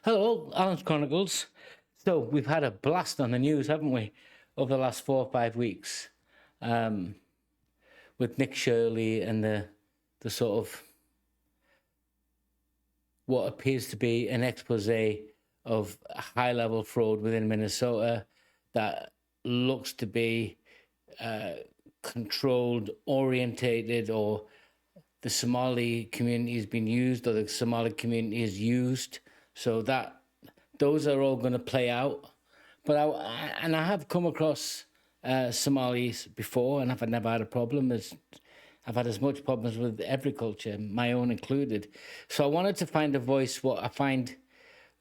Hello, Alan's Chronicles. So we've had a blast on the news, haven't we, over the last 4 or 5 weeks, with Nick Shirley and the sort of what appears to be an expose of high-level fraud within Minnesota that looks to be controlled, orientated, or the Somali community has been used, or the Somali community is used. So that those are all going to play out. But I have come across Somalis before, and I've never had a problem. I've had as much problems with every culture, my own included. So I wanted to find a voice what I find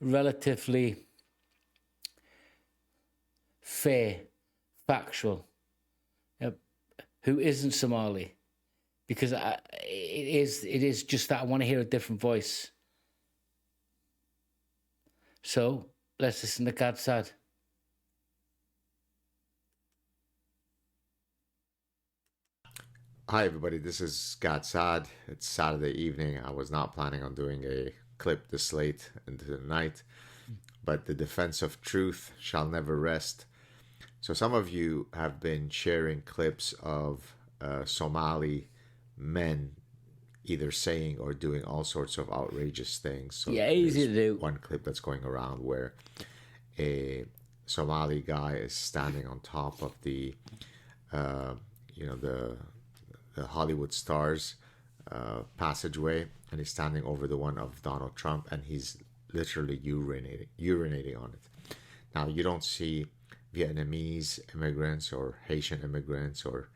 relatively fair, factual, who isn't Somali, because it is just that I want to hear a different voice. So let's listen to GAD SAAD. Hi, everybody. This is GAD SAAD. It's Saturday evening. I was not planning on doing a clip this late into the night, but the defense of truth shall never rest. So, some of you have been sharing clips of Somali men either saying or doing all sorts of outrageous things. So Yeah, easy to do. one clip that's going around where a Somali guy is standing on top of the Hollywood stars passageway, and he's standing over the one of Donald Trump, and he's literally urinating on it. Now, you don't see Vietnamese immigrants or Haitian immigrants or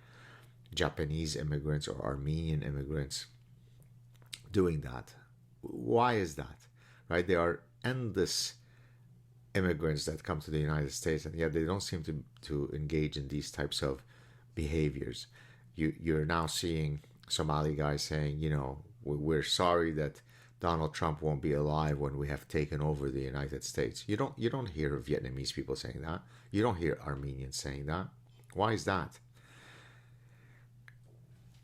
Japanese immigrants or Armenian immigrants doing that. Why is that? Right? There are endless immigrants that come to the United States, and yet they don't seem to engage in these types of behaviors. You're now seeing Somali guys saying, we're sorry that Donald Trump won't be alive when we have taken over the United States. You don't hear Vietnamese people saying that. You don't hear Armenians saying that. Why is that?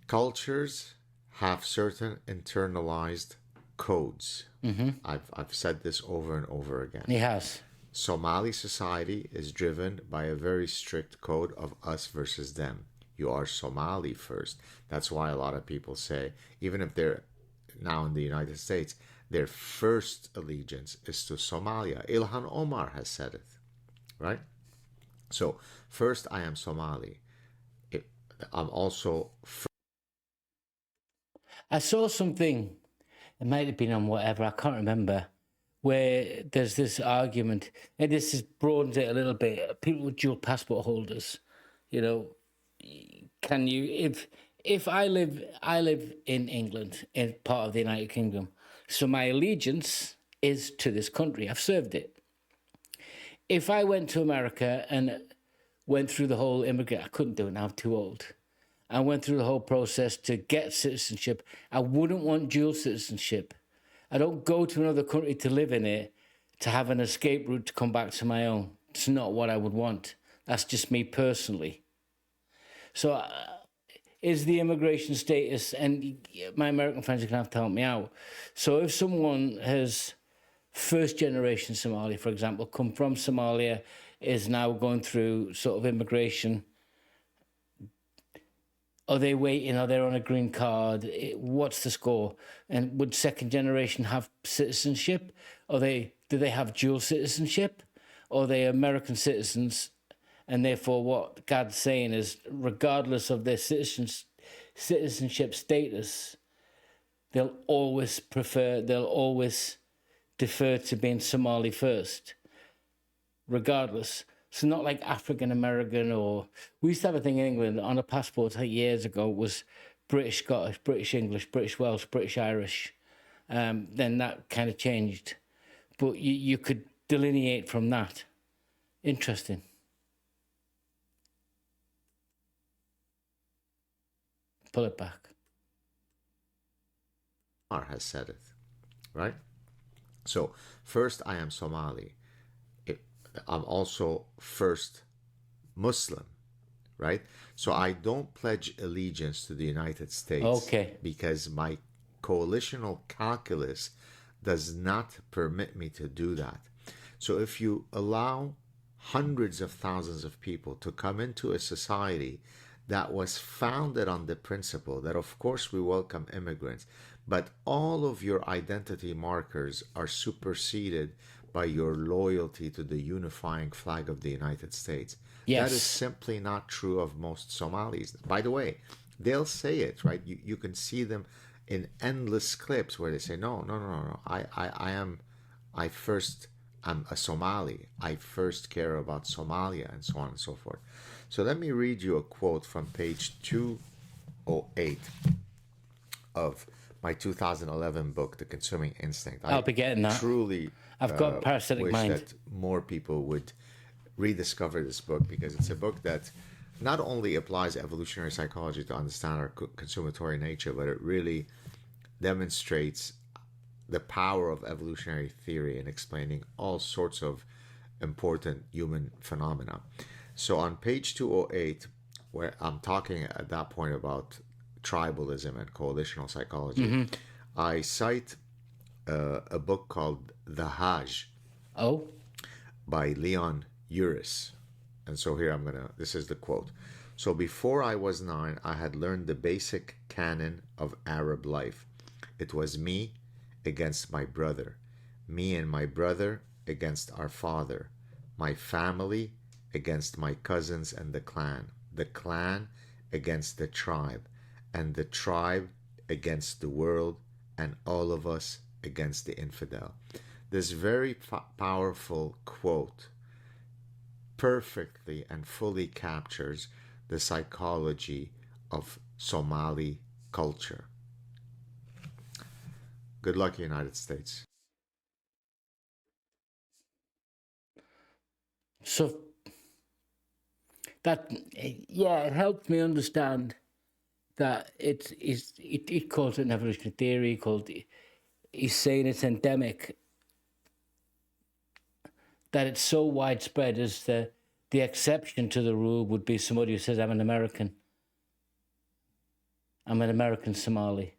Cultures have certain internalized codes. I've said this over and over again. He has. Somali society is driven by a very strict code of us versus them. You are Somali first. That's why a lot of people say, even if they're now in the United States, their first allegiance is to Somalia. Ilhan Omar has said it, right? So, first, I am Somali. I'm also... I saw something, it might have been on whatever, I can't remember, where there's this argument, and this is broadens it a little bit. People with dual passport holders, can you, if I live in England, in part of the United Kingdom, so my allegiance is to this country. I've served it. If I went to America and went through the whole immigrant, I couldn't do it now, I'm too old. I went through the whole process to get citizenship. I wouldn't want dual citizenship. I don't go to another country to live in it, to have an escape route to come back to my own. It's not what I would want. That's just me personally. So is the immigration status, and my American friends are going to have to help me out. So if someone has first generation Somali, for example, come from Somalia, is now going through sort of immigration, are they waiting? Are they on a green card? What's the score? And would second generation have citizenship? Do they have dual citizenship? Or are they American citizens? And therefore what Gad's saying is, regardless of their citizenship status, they'll always defer to being Somali first, regardless. So not like African American, or we used to have a thing in England on a passport years ago was British Scottish, British English, British Welsh, British Irish. Then that kind of changed, but you could delineate from that. Interesting. Pull it back. Has said it, right? So first, I am Somali. I'm also first Muslim, right? So I don't pledge allegiance to the United States, Okay. because my coalitional calculus does not permit me to do that. So if you allow hundreds of thousands of people to come into a society that was founded on the principle that, of course, we welcome immigrants, but all of your identity markers are superseded by your loyalty to the unifying flag of the United States. That is Yes. simply not true of most Somalis. By the way, they'll say it, right? You can see them in endless clips where they say, no, no, no, no, no. I first, I'm a Somali. I first care about Somalia, and so on and so forth. So let me read you a quote from page 208 of my 2011 book, The Consuming Instinct. I'll I be getting that. truly I've got parasitic wish mind. that more people would rediscover this book, because it's a book that not only applies evolutionary psychology to understand our consumatory nature, but it really demonstrates the power of evolutionary theory in explaining all sorts of important human phenomena. So on page 208, where I'm talking at that point about tribalism and coalitional psychology, I cite a book called The Hajj Oh, by Leon Uris. And so here this is the quote. So before I was 9, I had learned the basic canon of Arab life. It was me against my brother, me and my brother against our father, my family against my cousins and the clan against the tribe, and the tribe against the world, and all of us against the infidel. This very powerful quote perfectly and fully captures the psychology of Somali culture. Good luck, United States. so that, yeah, it helped me understand that it calls it an evolutionary theory. He's saying it's endemic, that it's so widespread as the exception to the rule would be somebody who says, I'm an American Somali,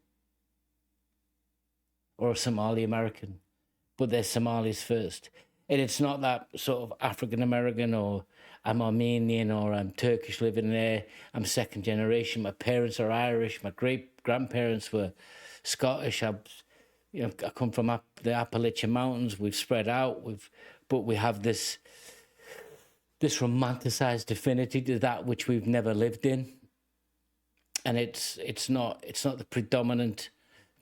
or a Somali American, but they're Somalis first. And it's not that sort of African American, or I'm Armenian, or I'm Turkish living there, I'm second generation, my parents are Irish, my great grandparents were Scottish. I come from the Appalachian Mountains. We've spread out, but we have this romanticized affinity to that which we've never lived in, and it's not the predominant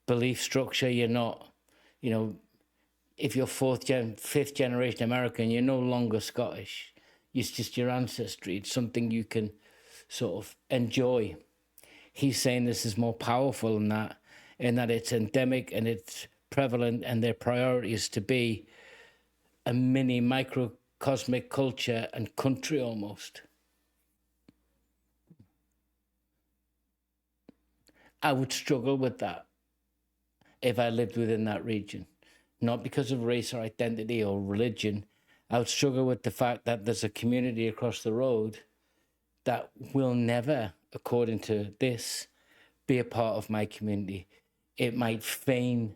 belief structure. You're not, if you're fifth generation American, you're no longer Scottish. It's just your ancestry. It's something you can sort of enjoy. He's saying this is more powerful than that, in that it's endemic and it's prevalent, and their priority is to be a mini microcosmic culture and country almost. I would struggle with that if I lived within that region, not because of race or identity or religion. I would struggle with the fact that there's a community across the road that will never, according to this, be a part of my community. It might feign,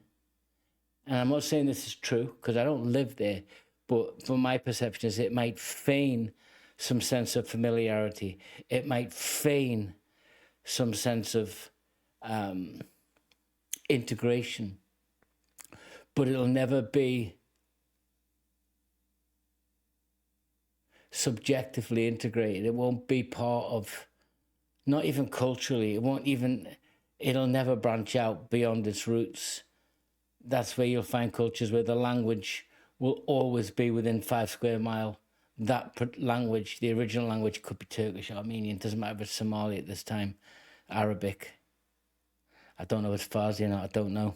and I'm not saying this is true because I don't live there, but from my perception is it might feign some sense of familiarity. It might feign some sense of integration, but it'll never be subjectively integrated. It won't be part of, not even culturally, it'll never branch out beyond its roots. That's where you'll find cultures where the language will always be within 5 square mile. That language, the original language, could be Turkish, Armenian, doesn't matter if it's Somali at this time, Arabic. I don't know if it's Farsi or not, I don't know.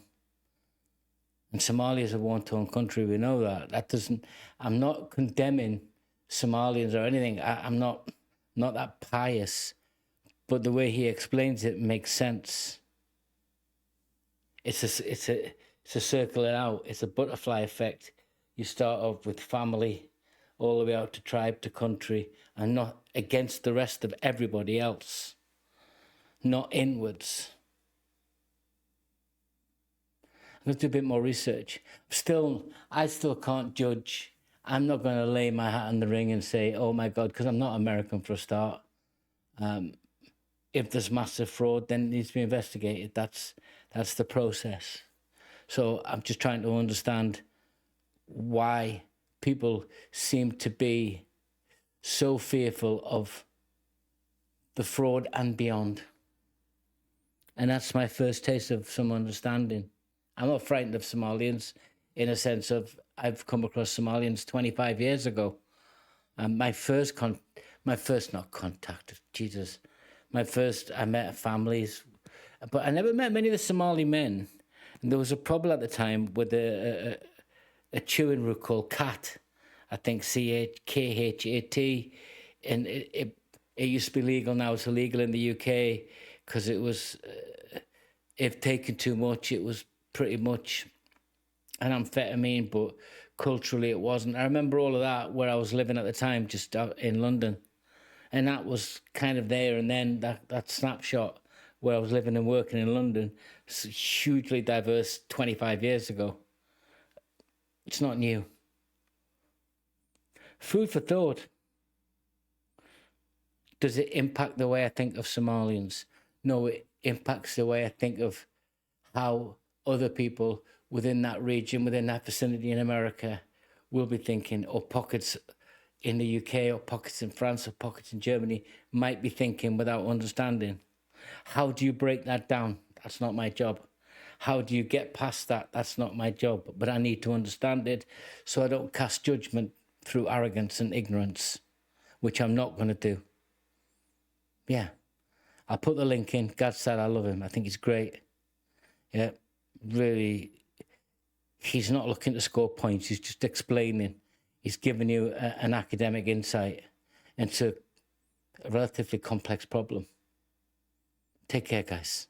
And Somalia is a one-tone country, we know that. I'm not condemning Somalians or anything. I'm not that pious, but the way he explains it makes sense. It's a circling out. It's a butterfly effect. You start off with family, all the way out to tribe to country, and not against the rest of everybody else, not inwards. Let's do a bit more research. I still can't judge. I'm not going to lay my hat in the ring and say, oh my God, because I'm not American for a start. If there's massive fraud, then it needs to be investigated. That's the process. So I'm just trying to understand why people seem to be so fearful of the fraud and beyond. And that's my first taste of some understanding. I'm not frightened of Somalians in a sense of I've come across Somalians 25 years ago. My first not contact, Jesus. I met families, but I never met many of the Somali men. And there was a problem at the time with a chewing root called cat, I think CHKHAT, and it used to be legal. Now it's illegal in the UK because it was, if taken too much, it was pretty much an amphetamine, but culturally it wasn't. I remember all of that where I was living at the time, just out in London. And that was kind of there. And then that snapshot where I was living and working in London, hugely diverse 25 years ago. It's not new. Food for thought. Does it impact the way I think of Somalians? No, it impacts the way I think of how other people within that region, within that vicinity in America, will be thinking, or pockets in the UK, or pockets in France, or pockets in Germany might be thinking without understanding. How do you break that down? That's not my job. How do you get past that? That's not my job. But I need to understand it so I don't cast judgment through arrogance and ignorance, which I'm not going to do. Yeah. I'll put the link in. GAD SAAD, I love him. I think he's great. Yeah. Really, he's not looking to score points. He's just explaining. He's giving you an academic insight into a relatively complex problem. Take care, guys.